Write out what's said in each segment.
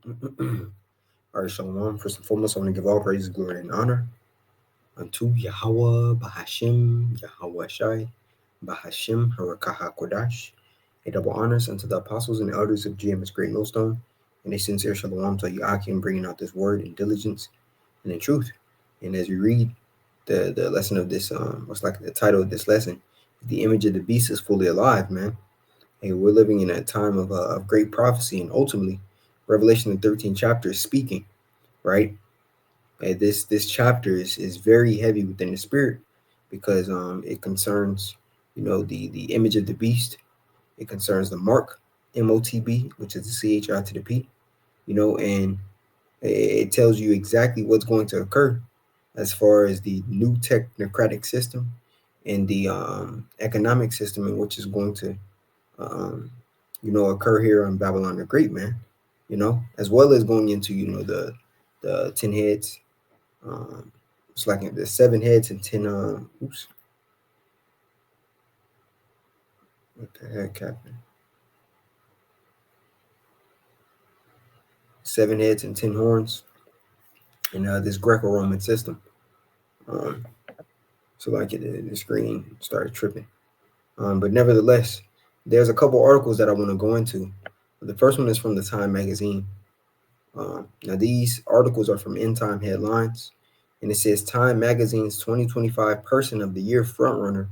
All right, Shalom. First and foremost, I want to give all praises, glory, and honor unto Yahweh, Bahashim, Yahweh Shai, Bahashim, Harakaha Kodash. A double honors unto the apostles and elders of GMS Great Millstone, and a sincere shalom to Yakim, bringing out this word in diligence and in truth. And as we read the lesson of this, what's like the title of this lesson, the image of the beast is fully alive, man. And we're living in a time of great prophecy, and ultimately, Revelation the 13th chapter is speaking, right? And this chapter is very heavy within the spirit because it concerns the image of the beast. It concerns the mark MOTB, which is the CHI to the P, and it tells you exactly what's going to occur as far as the new technocratic system and the economic system in which is going to um, occur here on Babylon the Great, man. As well as going into the 10 heads. It's like the 7 heads and 10. Oops, what the heck happened? 7 heads and 10 horns in this Greco-Roman system. Um, so like the screen started tripping. But nevertheless, there's a couple articles that I want to go into. The first one is from the Time magazine. Now these articles are from End Time Headlines, and it says Time magazine's 2025 Person of the Year frontrunner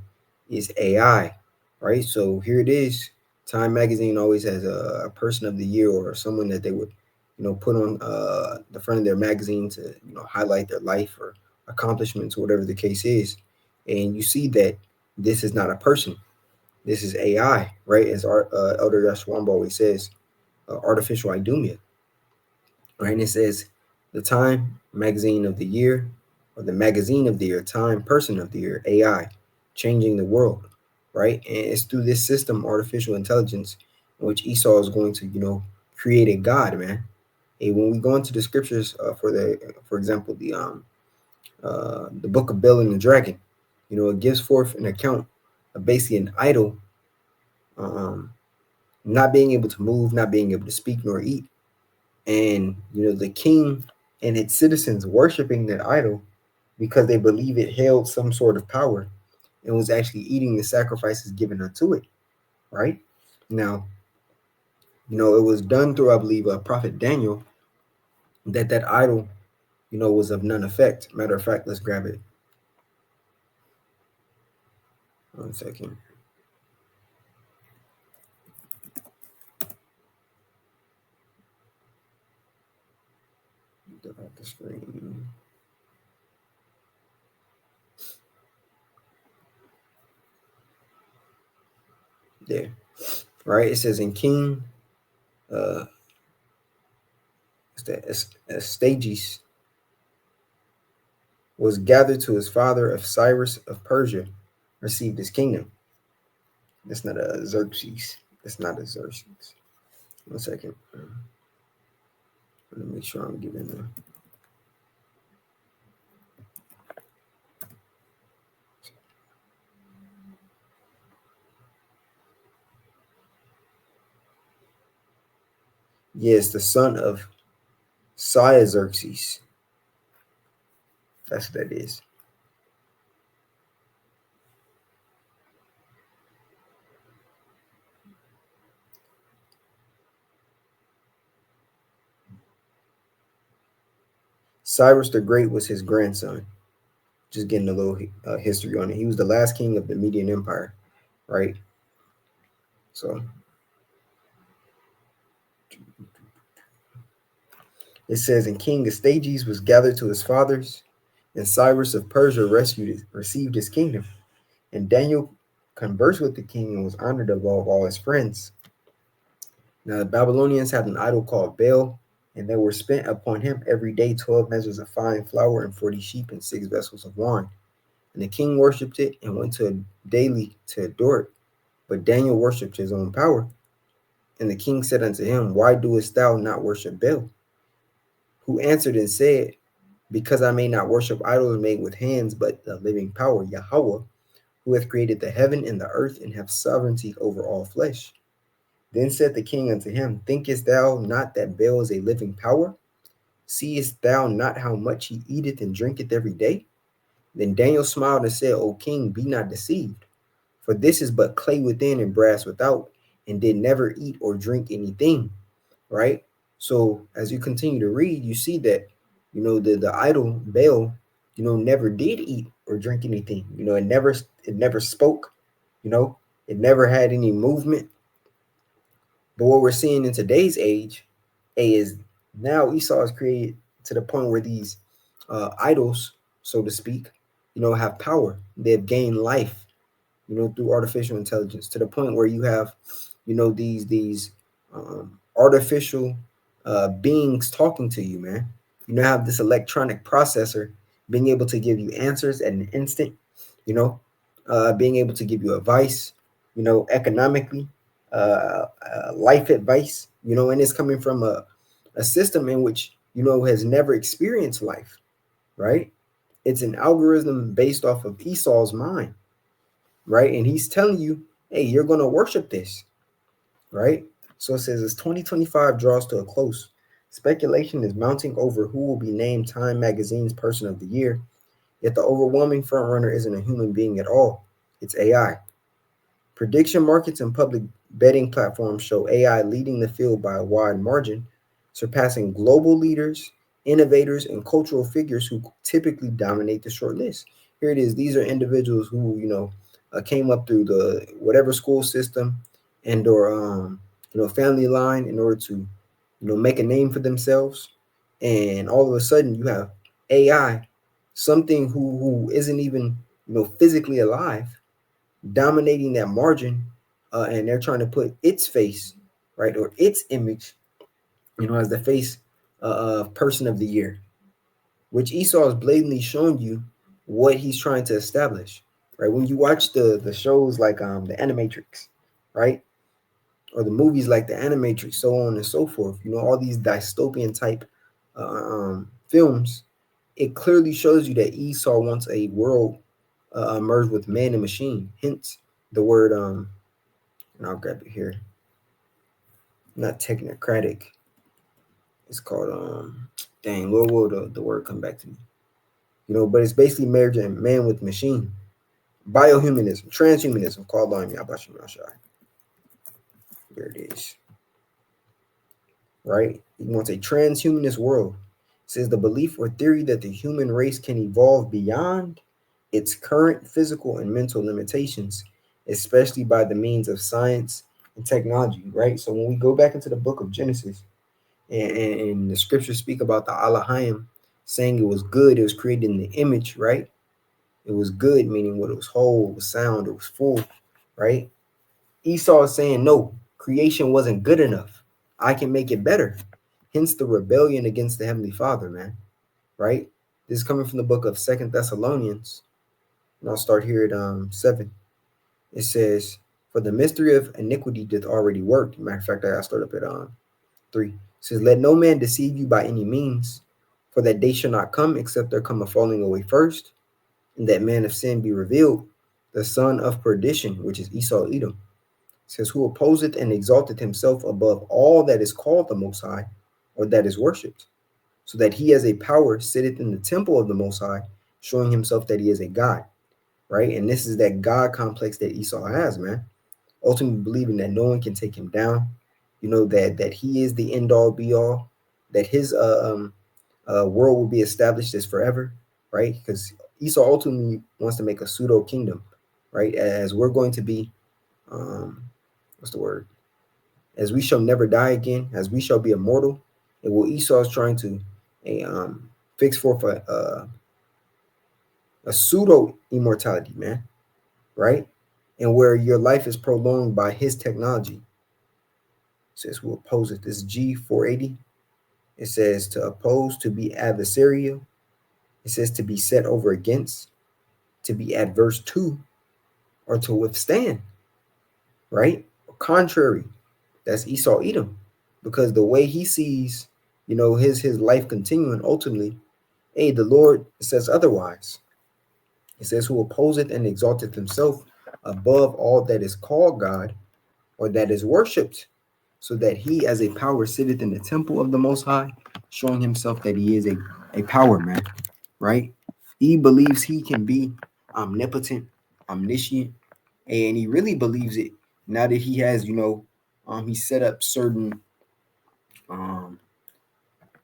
is AI, right? So here it is. Time magazine always has a person of the year or someone that they would, put on the front of their magazine to, highlight their life or accomplishments, or whatever the case is. And you see that this is not a person. This is AI, right? As Elder Yashwamba always says, artificial idumia, right? And it says the Time magazine of the year, or the magazine of the year, Time person of the year, AI, changing the world, right? And it's through this system, artificial intelligence, in which Esau is going to, create a god, man. And when we go into the scriptures for example, the book of Bel and the Dragon, it gives forth an account of basically an idol, um, not being able to move, not being able to speak nor eat, and the king and its citizens worshiping that idol because they believe it held some sort of power and was actually eating the sacrifices given unto it, right? Now, it was done through, I believe, prophet Daniel, that idol, was of none effect. Matter of fact, let's grab it. 1 second. Off the screen. There, right? It says in King, uh, Astyages was gathered to his father of Cyrus of Persia, received his kingdom. That's not a Xerxes. That's not a Xerxes. 1 second. Let me make sure I'm giving them. Yes, the son of Xerxes. That's what that is. Cyrus the Great was his grandson. Just getting a little history on it. He was the last king of the Median Empire, right? So it says, and King Astyages was gathered to his fathers, and Cyrus of Persia received his kingdom. And Daniel conversed with the king and was honored above all his friends. Now the Babylonians had an idol called Baal, and there were spent upon him every day 12 measures of fine flour and 40 sheep and 6 vessels of wine. And the king worshipped it and went to it daily to adore it. But Daniel worshipped his own power. And the king said unto him, why doest thou not worship Baal? Who answered and said, because I may not worship idols made with hands, but the living power, Yahweh, who hath created the heaven and the earth and have sovereignty over all flesh. Then said the king unto him, Thinkest thou not that Baal is a living power? Seest thou not how much he eateth and drinketh every day? Then Daniel smiled and said, O king, be not deceived, for this is but clay within and brass without, and did never eat or drink anything. Right? So as you continue to read, you see that, the idol Baal, never did eat or drink anything. It never spoke, it never had any movement. But what we're seeing in today's age, is now Esau is created to the point where these idols, so to speak, have power. They've gained life, through artificial intelligence, to the point where you have, these artificial beings talking to you, man. Have this electronic processor being able to give you answers at an instant, being able to give you advice, economically, life advice, and it's coming from a system in which, has never experienced life, right? It's an algorithm based off of Esau's mind, right? And he's telling you, hey, you're going to worship this, right? So it says, as 2025 draws to a close, speculation is mounting over who will be named Time Magazine's Person of the Year. Yet the overwhelming frontrunner isn't a human being at all. It's AI. Prediction markets and public betting platforms show AI leading the field by a wide margin, surpassing global leaders, innovators, and cultural figures who typically dominate the short list. Here it is. These are individuals who, came up through the whatever school system and or family line in order to, make a name for themselves. And all of a sudden you have AI, something who isn't even, physically alive, dominating that margin, and they're trying to put its face, right, or its image, as the face of person of the year, which Esau is blatantly showing you what he's trying to establish, right? When you watch the shows like the Animatrix, right, or the movies like the Animatrix, so on and so forth, all these dystopian type films, it clearly shows you that Esau wants a world merged with man and machine. Hence the word and I'll grab it here. Not technocratic. It's called dang, what will the word come back to me? But it's basically merging man with machine. Biohumanism, transhumanism, called on Yabashim Rashai. There it is. Right? He wants a transhumanist world. It says the belief or theory that the human race can evolve beyond its current physical and mental limitations, especially by the means of science and technology, right? So when we go back into the book of Genesis, and the scriptures speak about the Elohim saying it was good, it was created in the image, right? It was good, meaning what, it was whole, it was sound, it was full, right? Esau is saying, no, creation wasn't good enough. I can make it better. Hence the rebellion against the Heavenly Father, man, right? This is coming from the book of Second Thessalonians, and I'll start here at 7. It says, for the mystery of iniquity doth already work. Matter of fact, I start up at 3. It says, let no man deceive you by any means, for that day shall not come except there come a falling away first, and that man of sin be revealed, the son of perdition, which is Esau Edom. It says, who opposeth and exalteth himself above all that is called the Most High, or that is worshipped, so that he as a power sitteth in the temple of the Most High, showing himself that he is a God, right? And this is that God complex that Esau has, man. Ultimately believing that no one can take him down, that he is the end all be all, that his world will be established as forever, right? Because Esau ultimately wants to make a pseudo kingdom, right? As we're going to be, what's the word? As we shall never die again, as we shall be immortal. And what Esau is trying to fix forth a pseudo immortality, man, right? And where your life is prolonged by his technology. It says who oppose it. This is G480. It says to oppose, to be adversarial. It says to be set over against, to be adverse to, or to withstand, right? Contrary, that's Esau Edom, because the way he sees, his life continuing ultimately, hey, the Lord says otherwise. It says who opposeth and exalteth himself above all that is called God, or that is worshipped, so that he as a power sitteth in the temple of the Most High, showing himself that he is a power man, right? He believes he can be omnipotent, omniscient, and he really believes it now that he has, he set up certain, um,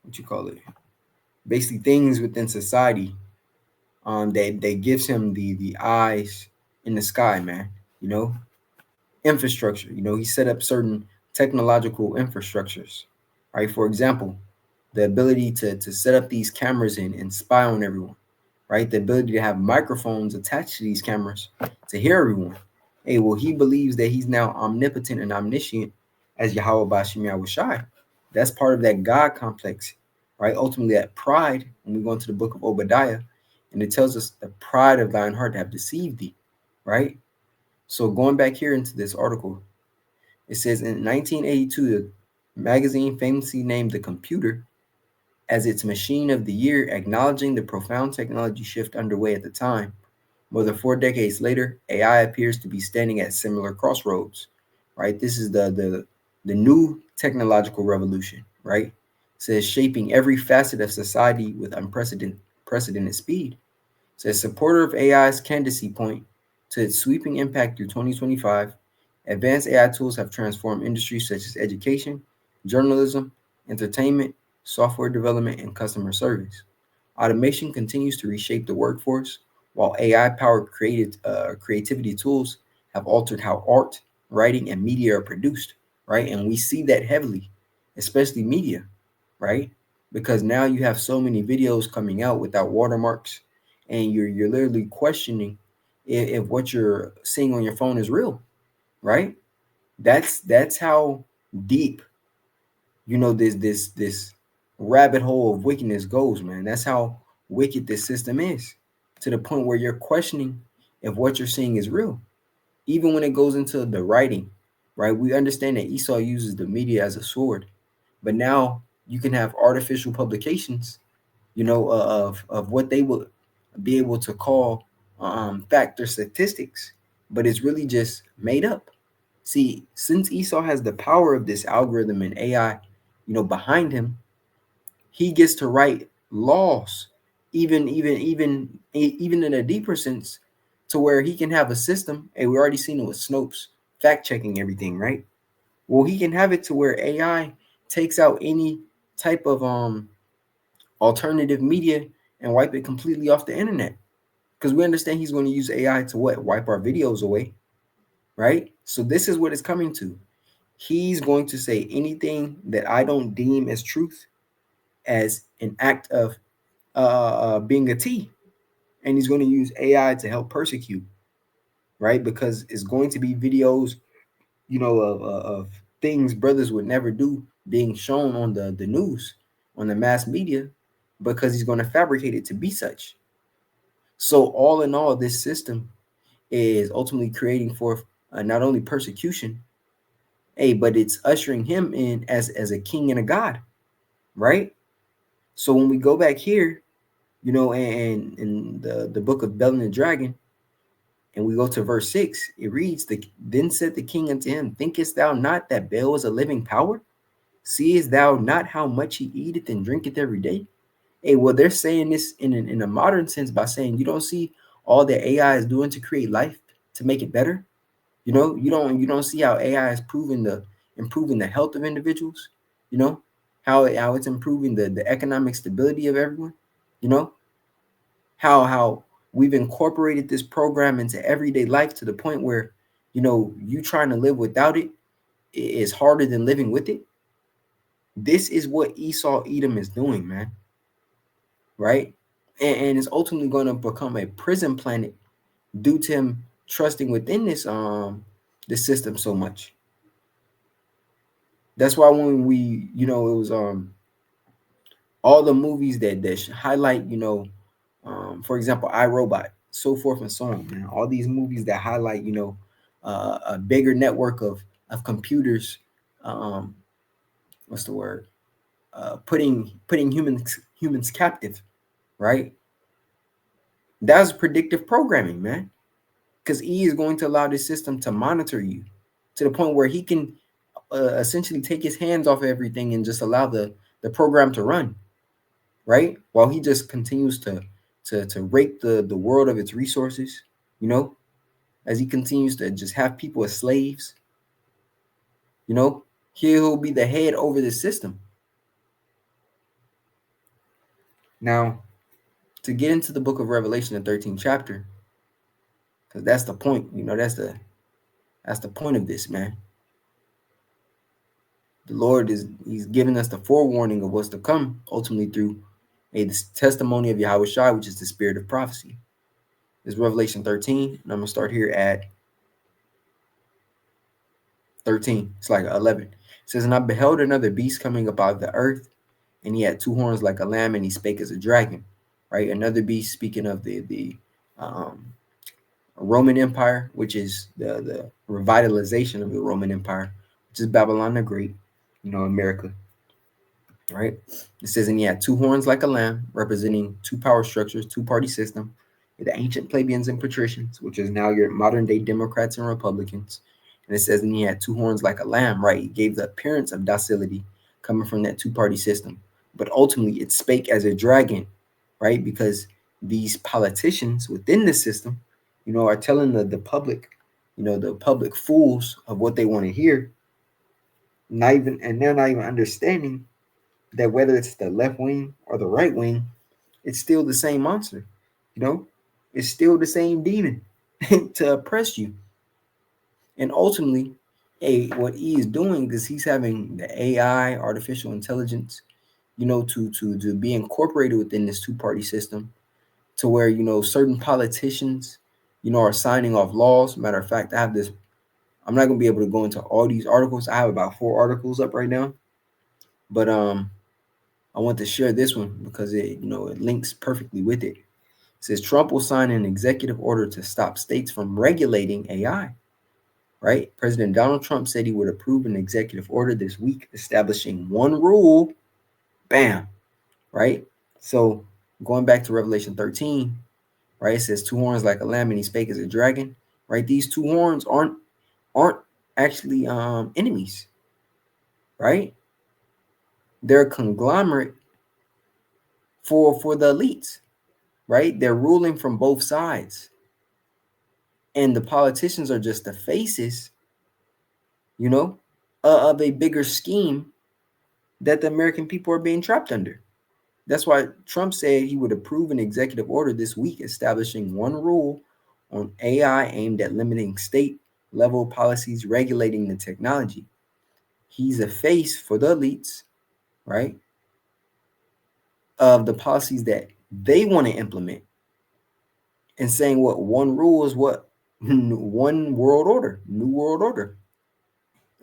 what you call it, basically things within society, that gives him the eyes in the sky, man. You know, infrastructure. He set up certain technological infrastructures, right? For example, the ability to set up these cameras and spy on everyone, right? The ability to have microphones attached to these cameras to hear everyone. Hey, well, he believes that he's now omnipotent and omniscient as Yahweh Bashim Yahushai. That's part of that God complex, right? Ultimately, that pride, when we go into the book of Obadiah, and it tells us the pride of thine heart have deceived thee, right? So going back here into this article, it says in 1982, the magazine famously named the computer as its machine of the year, acknowledging the profound technology shift underway at the time. More than 4 decades later, AI appears to be standing at similar crossroads, right? This is the new technological revolution, right? It says shaping every facet of society with unprecedented speed. It says supporter of AI's candidacy point to its sweeping impact through 2025. Advanced AI tools have transformed industries such as education, journalism, entertainment, software development, and customer service. Automation continues to reshape the workforce, while AI-powered creativity tools have altered how art, writing, and media are produced, right? And we see that heavily, especially media, right? Because now you have so many videos coming out without watermarks, and you're literally questioning if what you're seeing on your phone is real, right? That's how deep this rabbit hole of wickedness goes, man. That's how wicked this system is, to the point where you're questioning if what you're seeing is real. Even when it goes into the writing, right? We understand that Esau uses the media as a sword, but now you can have artificial publications, of what they would be able to call fact or statistics, but it's really just made up. See, since Esau has the power of this algorithm and AI, behind him, he gets to write laws, even in a deeper sense, to where he can have a system. And we already seen it with Snopes fact checking everything, right? Well, he can have it to where AI takes out any type of alternative media and wipe it completely off the internet. Because we understand he's going to use AI to what? Wipe our videos away, right? So this is what it's coming to. He's going to say anything that I don't deem as truth as an act of being a T, and he's going to use AI to help persecute, right? Because it's going to be videos, of things brothers would never do being shown on the news, on the mass media, because he's going to fabricate it to be such. So all in all, this system is ultimately creating forth not only persecution, but it's ushering him in as a king and a god, right? So when we go back here, and in the book of Bel and the Dragon, and we go to verse 6, it reads, Then said the king unto him, Thinkest thou not that Bel is a living power? Seest thou not how much he eateth and drinketh every day? Hey, well, they're saying this in a modern sense by saying, you don't see all that AI is doing to create life, to make it better. You don't see how AI is improving the health of individuals. How it's improving the economic stability of everyone. You know how we've incorporated this program into everyday life to the point where you trying to live without it is harder than living with it. This is what Esau Edom is doing, man. Right? And it's ultimately going to become a prison planet due to him trusting within this system so much. That's why when we, it was all the movies that highlight, for example, iRobot, so forth and so on, man. All these movies that highlight, a bigger network of computers, what's the word? Putting humans captive, right? That's predictive programming, man. Because E is going to allow this system to monitor you to the point where he can essentially take his hands off everything and just allow the program to run, right? While he just continues to rake the world of its resources, you know, as he continues to just have people as slaves, you know, he'll be the head over the system. Now, to get into the book of Revelation, the 13th chapter, because that's the point, you know, that's the point of this, man. The Lord he's giving us the forewarning of what's to come, ultimately through a testimony of Yahweh Shai, which is the spirit of prophecy. It's Revelation 13, and I'm gonna start here at 13. It's like 11. It says, and I beheld another beast coming up out of the earth, and he had two horns like a lamb, and he spake as a dragon. Right, another beast speaking of the Roman Empire, which is the revitalization of the Roman Empire, which is Babylon the Great, you know, America. Right, it says, and he had two horns like a lamb, representing two power structures, two-party system, the ancient plebeians and patricians, which is now your modern day Democrats and Republicans. And it says, and he had two horns like a lamb, right? He gave the appearance of docility coming from that two-party system. But ultimately, it spake as a dragon, right? Because these politicians within the system, you know, are telling the public, you know, the public fools of what they want to hear. They're not even understanding that whether it's the left wing or the right wing, it's still the same monster. You know, it's still the same demon to oppress you. And ultimately, what he is doing is he's having the AI, artificial intelligence, you know, to be incorporated within this two-party system, to where, you know, certain politicians, you know, are signing off laws. Matter of fact, I have this. I'm not gonna be able to go into all these articles. I have about 4 articles up right now, but I want to share this one because it, you know, it links perfectly with it. It says Trump will sign an executive order to stop states from regulating AI. Right? President Donald Trump said he would approve an executive order this week establishing one rule. Bam. Right? So going back to Revelation 13, right? It says two horns like a lamb and he spake as a dragon. Right? These two horns aren't actually enemies, right? They're a conglomerate for the elites, right? They're ruling from both sides. And the politicians are just the faces, you know, of a bigger scheme that the American people are being trapped under. That's why Trump said he would approve an executive order this week establishing one rule on AI aimed at limiting state level policies regulating the technology. He's a face for the elites, right, of the policies that they want to implement, and saying what one rule is what one world order, new world order.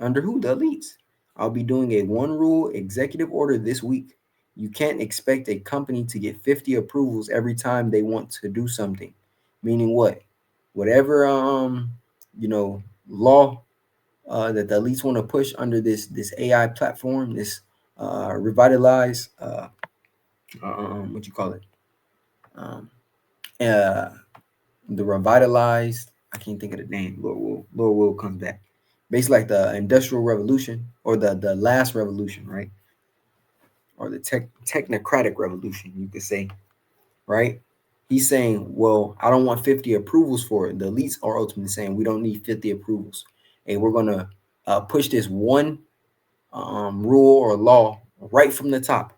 Under who? The elites. I'll be doing a one rule executive order this week. You can't expect a company to get 50 approvals every time they want to do something. Meaning what? Whatever you know, law that the elites want to push under this AI platform, this revitalized what you call it? Um uh the revitalized, I can't think of the name. Lord will comes back. Basically like the industrial revolution or the last revolution, right? Or the technocratic revolution, you could say, right? He's saying, well, I don't want 50 approvals for it. The elites are ultimately saying we don't need 50 approvals. And we're gonna push this one rule or law right from the top.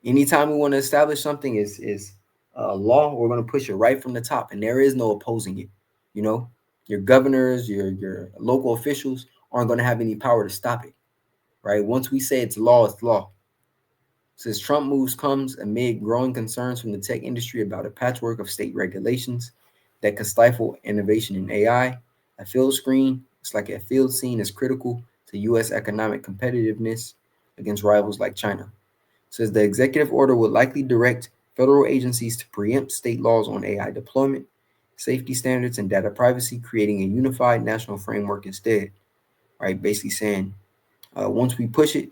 Anytime we want to establish something is a law, we're going to push it right from the top, and there is no opposing it. You know, your governors, your local officials aren't going to have any power to stop it, right? Once we say it's law, it's law. Since Trump moves comes amid growing concerns from the tech industry about a patchwork of state regulations that could stifle innovation in AI. A field screen, it's like a field scene is critical to U.S. economic competitiveness against rivals like China. Says the executive order would likely direct federal agencies to preempt state laws on AI deployment, safety standards, and data privacy, creating a unified national framework instead. Right? Basically saying, once we push it,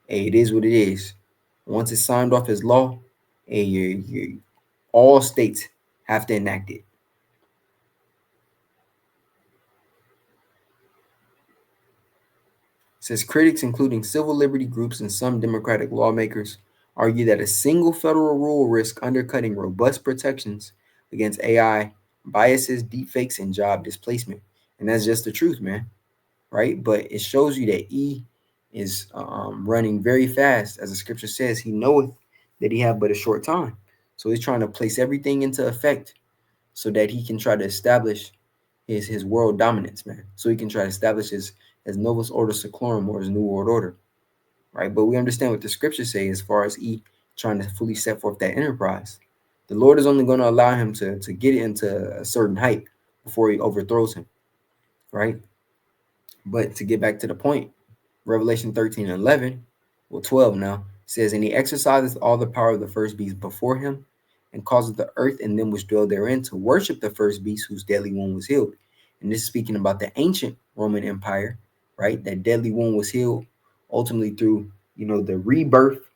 hey, it is what it is. Once it's signed off as law, hey, all states have to enact it. says critics, including civil liberty groups and some Democratic lawmakers, argue that a single federal rule risks undercutting robust protections against AI biases, deepfakes, and job displacement. And that's just the truth, man. Right? But it shows you that E is running very fast, as the scripture says. He knoweth that he have but a short time, so he's trying to place everything into effect so that he can try to establish his world dominance, man. So he can try to establish his Novus Ordo Seclorum, or his New World Order, right? But we understand what the scriptures say as far as E trying to fully set forth that enterprise. The Lord is only going to allow him to get it into a certain height before he overthrows him, right? But to get back to the point, Revelation 13 and 11, well, 12 now, says, and he exercises all the power of the first beast before him, and causes the earth and them which dwell therein to worship the first beast whose deadly wound was healed. And this is speaking about the ancient Roman Empire, right? That deadly wound was healed ultimately through, the rebirth,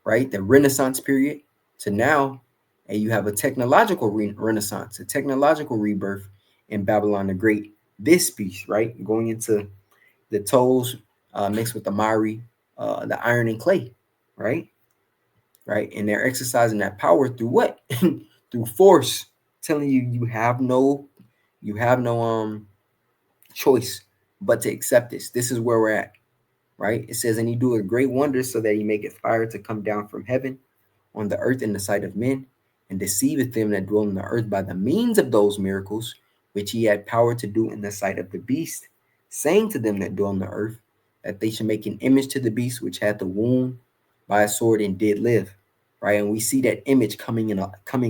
right? The Renaissance period to now, and you have a technological renaissance, a technological rebirth in Babylon the Great. This beast, right? Going into the toes mixed with the miry, the iron and clay, right? Right, and they're exercising that power through what? Through force, telling you you have no choice but to accept this. This is where we're at, right? It says, and he do a great wonder so that he maketh fire to come down from heaven on the earth in the sight of men, and deceiveth them that dwell on the earth by the means of those miracles which he had power to do in the sight of the beast, saying to them that dwell on the earth that they should make an image to the beast which had the wound by a sword and did live, right? And we see that image coming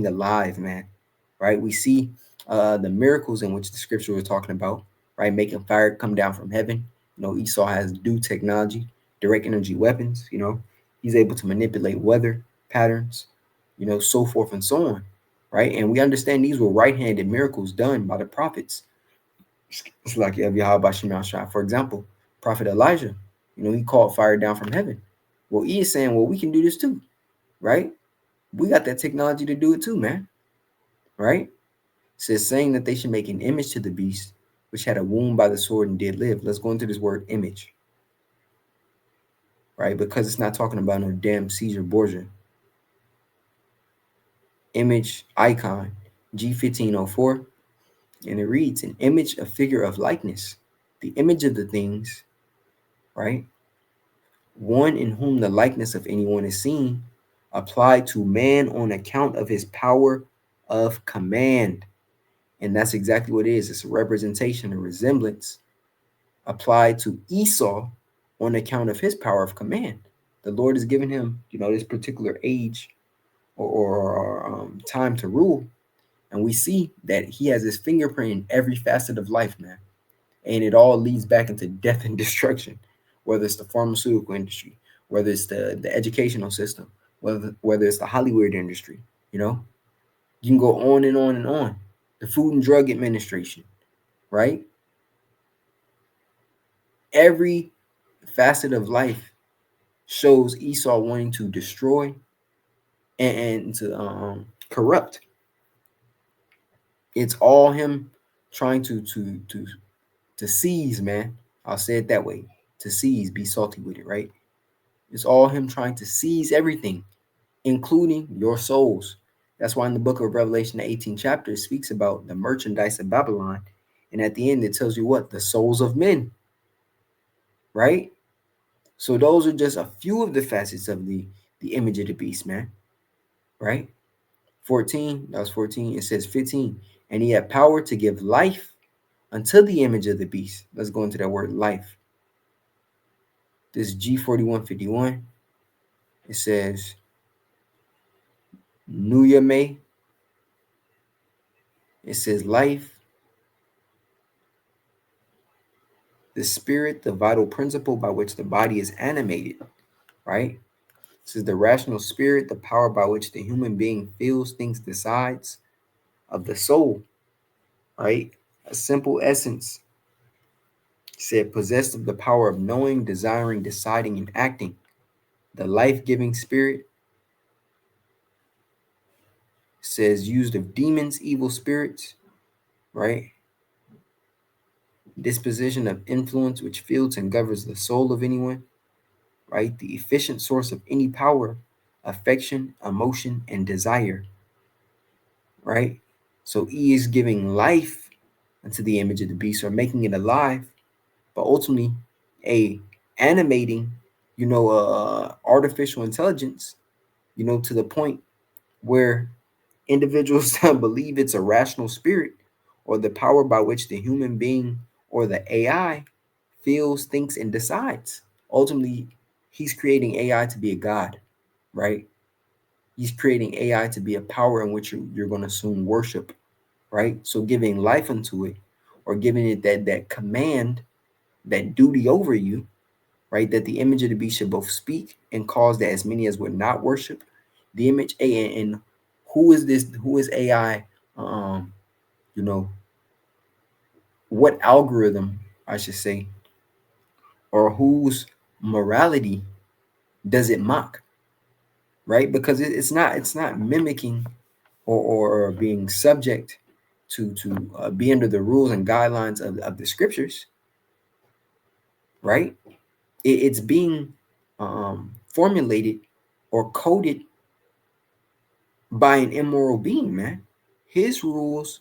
alive, man, right? We see the miracles in which the scripture was talking about, right? Making fire come down from heaven. Esau has due technology, direct energy weapons. He's able to manipulate weather patterns, so forth and so on, right? And we understand these were right-handed miracles done by the prophets. It's like Yahweh Shema Shah. For example, Prophet Elijah, he called fire down from heaven. Well, he is saying, well, we can do this too, right? We got that technology to do it too, man, right? It says, saying that they should make an image to the beast, which had a wound by the sword and did live. Let's go into this word image, right? Because it's not talking about no damn Caesar Borgia. Image icon, G1504. And it reads, an image, a figure of likeness, the image of the things, right? One in whom the likeness of anyone is seen, applied to man on account of his power of command. And that's exactly what it is. It's a representation, a resemblance applied to Esau on account of his power of command. The Lord has given him, this particular age or time to rule. And we see that he has his fingerprint in every facet of life, man. And it all leads back into death and destruction, whether it's the pharmaceutical industry, whether it's the educational system, whether it's the Hollywood industry. You can go on and on and on. The Food and Drug Administration, right? Every facet of life shows Esau wanting to destroy and to corrupt. It's all him trying to seize, man. I'll say it that way. To seize, be salty with it, right? It's all him trying to seize everything, including your souls. That's why in the book of Revelation, the 18th chapter, it speaks about the merchandise of Babylon. And at the end, it tells you what? The souls of men, right? So those are just a few of the facets of the image of the beast, man, right? 14, that was 14. It says 15, and he had power to give life unto the image of the beast. Let's go into that word life. This G4151, it says Nuyame. It says life, the spirit, the vital principle by which the body is animated, right? This is the rational spirit, the power by which the human being feels, thinks, decides, of the soul, right? A simple essence. It said possessed of the power of knowing, desiring, deciding, and acting. The life-giving spirit. It says used of demons, evil spirits, right? disposition of influence which fields and governs the soul of anyone, right? The efficient source of any power, affection, emotion, and desire, right? So E is giving life unto the image of the beast, or making it alive, but ultimately a animating, artificial intelligence, to the point where individuals believe it's a rational spirit or the power by which the human being or the AI feels, thinks, and decides. Ultimately, he's creating AI to be a god, right? He's creating AI to be a power in which you're going to soon worship, right? So giving life unto it, or giving it that command, that duty over you, right? That the image of the beast should both speak and cause that as many as would not worship the image. And who is this? Who is AI? You know, what algorithm, I should say, or whose morality does it mock, right? Because it's not mimicking or being subject to be under the rules and guidelines of the scriptures, right? It's being formulated or coded by an immoral being, man. His rules,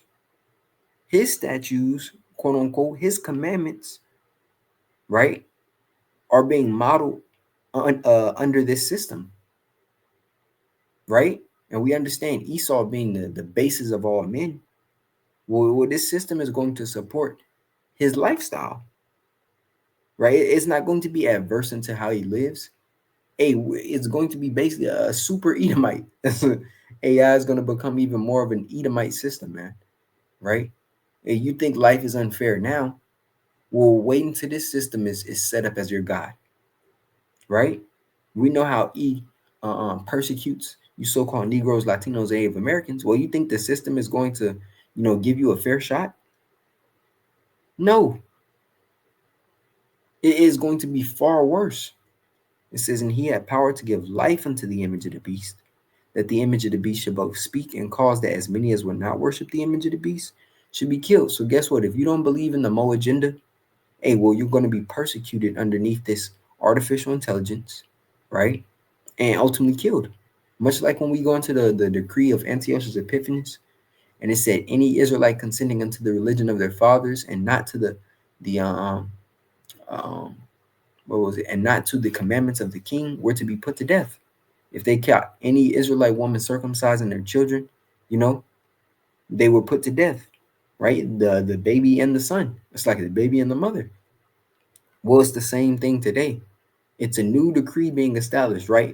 his statutes, quote unquote, his commandments, right, are being modeled under this system, right? And we understand Esau being the basis of all men. Well, this system is going to support his lifestyle, right? It's not going to be adverse into how he lives. It's going to be basically a super Edomite. AI is going to become even more of an Edomite system, man, right? And you think life is unfair now? Well, wait until this system is set up as your God, right? We know how persecutes you so-called Negroes, Latinos, Native Americans. Well, you think the system is going to, give you a fair shot? No, it is going to be far worse. It says, and he had power to give life unto the image of the beast, that the image of the beast should both speak and cause that as many as would not worship the image of the beast should be killed. So guess what? If you don't believe in the Mo agenda, hey, well, you're going to be persecuted underneath this artificial intelligence, right? And ultimately killed. Much like when we go into the decree of Antiochus Epiphanes, and it said, any Israelite consenting unto the religion of their fathers and not to the um what was it, and not to the commandments of the king, were to be put to death. If they caught any Israelite woman circumcising their children, you know, they were put to death, right? The baby and the son. It's like the baby and the mother. Well, it's the same thing today. It's a new decree being established, right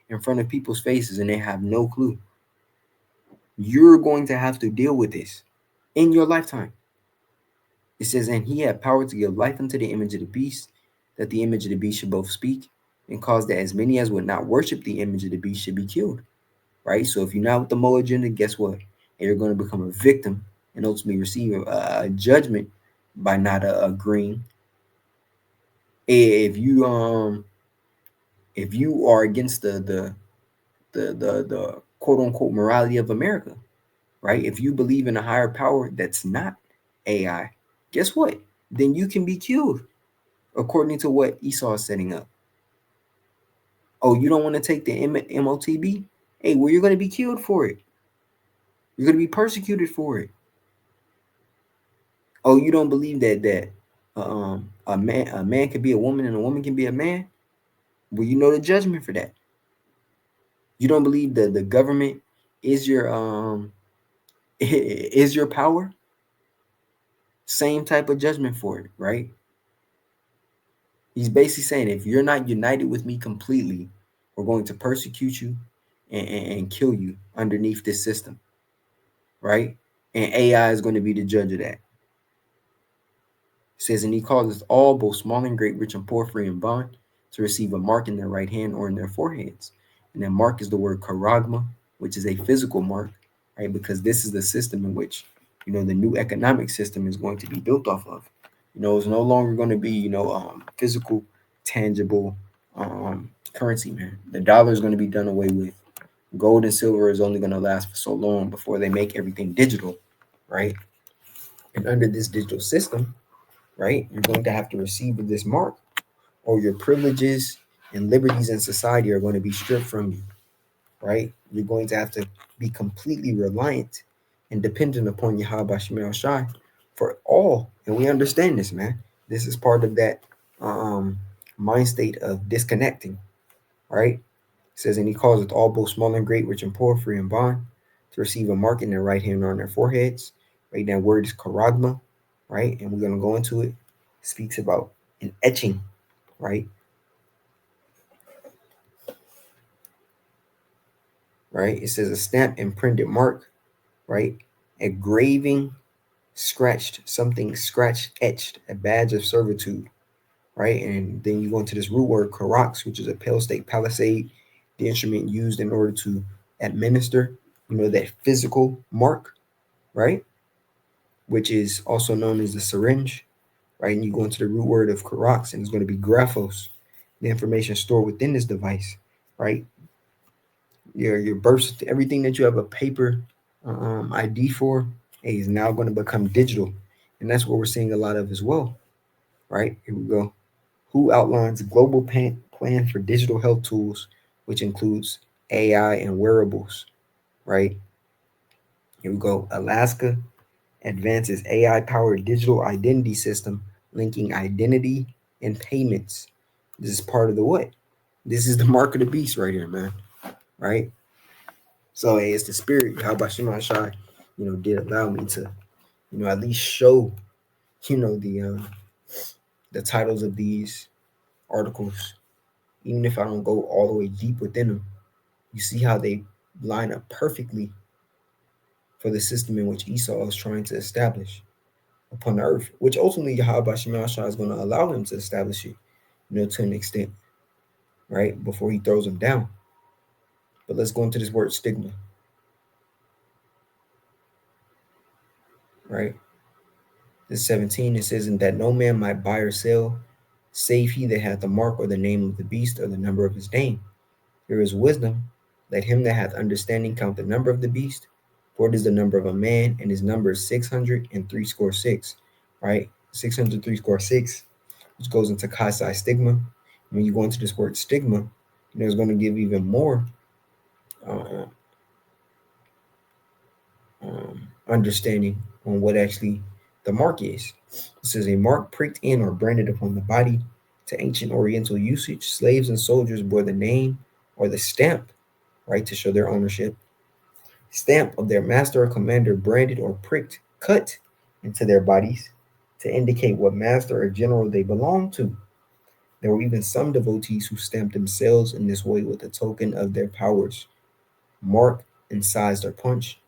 in front of people's faces, and they have no clue. You're going to have to deal with this in your lifetime. It says, and he had power to give life unto the image of the beast, that the image of the beast should both speak and cause that as many as would not worship the image of the beast should be killed, right? So if you're not with the Mo agenda, guess what? You're going to become a victim and ultimately receive a judgment by not agreeing. If you are against the quote unquote morality of America, right? If you believe in a higher power that's not AI, guess what? Then you can be killed according to what Esau is setting up. Oh, you don't want to take the MOTB? Hey, well, you're going to be killed for it. You're going to be persecuted for it. Oh, you don't believe that a man can be a woman and a woman can be a man? Well, you know the judgment for that. You don't believe that the government is your is your power? Same type of judgment for it, right? He's basically saying, if you're not united with me completely, we're going to persecute you and kill you underneath this system, right? And AI is going to be the judge of that. It says, and he causes all, both small and great, rich and poor, free and bond, to receive a mark in their right hand or in their foreheads. And that mark is the word charagma, which is a physical mark, right? Because this is the system in which, the new economic system is going to be built off of. It's no longer going to be, physical, tangible currency, man. The dollar is going to be done away with. Gold and silver is only going to last for so long before they make everything digital, right? And under this digital system, right? You're going to have to receive this mark, or your privileges and liberties in society are going to be stripped from you, right? You're going to have to be completely reliant and dependent upon Yahweh Shemel Shai for all. And we understand this, man. This is part of that mind state of disconnecting, right? It says, and he causeth all, both small and great, rich and poor, free and bond, to receive a mark in their right hand or on their foreheads. Right, that word is charagma, right? And we're going to go into it. It speaks about an etching, right? Right? It says a stamp, imprinted mark, right? A graving, scratched, something scratched, etched, a badge of servitude, right? And then you go into this root word, karax, which is a pale stake palisade, the instrument used in order to administer, that physical mark, right? Which is also known as the syringe, right? And you go into the root word of karax, and it's going to be graphos, the information stored within this device, right? Your birth, everything that you have a paper ID for, is now going to become digital, and that's what we're seeing a lot of as well, right? Here we go. Who outlines global plan for digital health tools, which includes AI and wearables, right? Here we go. Alaska advances AI-powered digital identity system linking identity and payments. This is part of the what? This is the mark of the beast right here, man. Right? So hey, it's the spirit. How about Shema Shai, did allow me to, at least show, the titles of these articles, even if I don't go all the way deep within them. You see how they line up perfectly for the system in which Esau is trying to establish upon the earth, which ultimately Yahweh Shema Shai is going to allow him to establish it, to an extent, right? Before he throws him down. But let's go into this word stigma, right? This 17, it says, and that no man might buy or sell, save he that hath the mark or the name of the beast or the number of his name. Here is wisdom. Let him that hath understanding count the number of the beast, for it is the number of a man, and his number is 666, right? 666, which goes into Kasai stigma. When you go into this word stigma, it's going to give even more understanding on what actually the mark is. This is a mark pricked in or branded upon the body. To ancient Oriental usage, slaves and soldiers bore the name or the stamp, right, to show their ownership. Stamp of their master or commander, branded or pricked, cut into their bodies to indicate what master or general they belong to. There were even some devotees who stamped themselves in this way with a token of their powers, mark, incised or punch,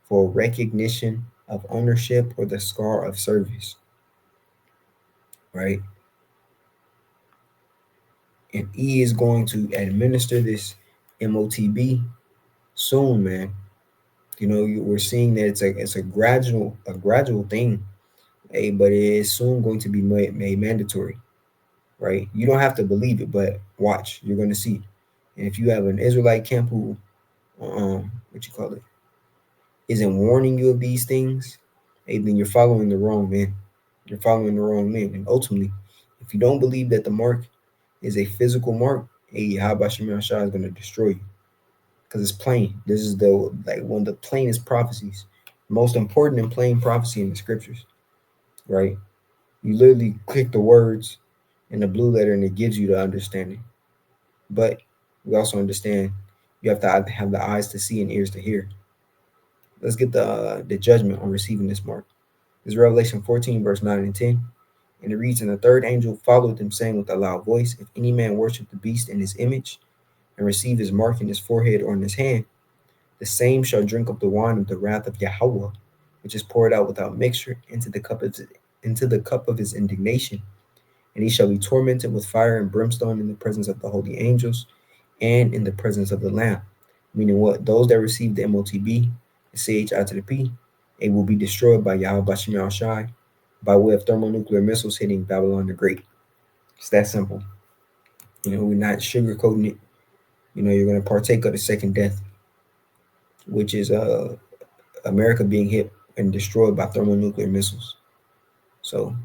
for recognition of ownership or the scar of service, right? And E is going to administer this MOTB soon, man. We're seeing that it's a gradual thing, but it is soon going to be made mandatory, right? You don't have to believe it, but watch, you're going to see. And if you have an Israelite camp who, what you call it, isn't warning you of these things, hey, then you're following the wrong man. You're following the wrong man. And ultimately, if you don't believe that the mark is a physical mark, hey, Yahweh Shema Shai is going to destroy you. Because it's plain. This is one of the plainest prophecies, most important and plain prophecy in the scriptures, right? You literally click the words in the blue letter and it gives you the understanding. But we also understand you have to have the eyes to see and ears to hear. Let's get the judgment on receiving this mark. This is Revelation 14, verse 9 and 10. And it reads, and the third angel followed them, saying with a loud voice, if any man worship the beast in his image and receive his mark in his forehead or in his hand, the same shall drink of the wine of the wrath of Yahweh, which is poured out without mixture into the cup of his indignation. And he shall be tormented with fire and brimstone in the presence of the holy angels and in the presence of the Lamb. Meaning what? Those that receive the MOTB, the CHI to the P, it will be destroyed by Yahweh Shema Shai by way of thermonuclear missiles hitting Babylon the Great. It's that simple. We're not sugarcoating it. You're going to partake of the second death, which is America being hit and destroyed by thermonuclear missiles. So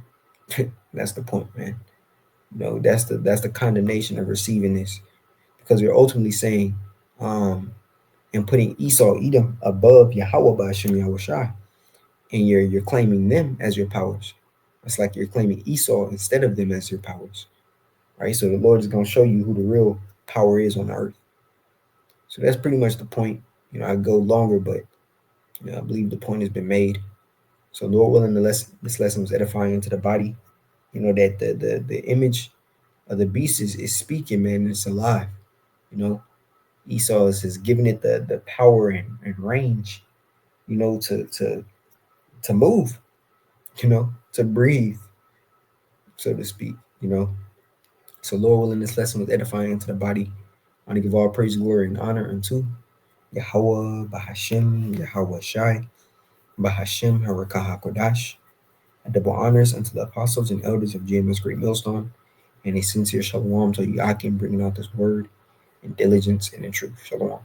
That's the point, man. That's the condemnation of receiving this, because we're ultimately saying, and putting Esau, Edom, above Yahweh by Hashem Yahweh Shai, and you're claiming them as your powers. It's like you're claiming Esau instead of them as your powers, right? So the Lord is going to show you who the real power is on the earth. So that's pretty much the point. I go longer, but I believe the point has been made. So Lord willing, this lesson was edifying into the body. That the image of the beast is speaking, man. It's alive. Esau is giving it the power and range, to move, to breathe, so to speak. So Lord willing, this lesson was edifying into the body. I want to give all praise, glory, and honor unto Yahweh, Bahashem, Yahweh Shai, Bahashem, Harakah HaKodash. Double honors unto the apostles and elders of GMS Great Millstone, and a sincere shalom to you, Akim, bringing out this word in diligence and in truth. Shalom.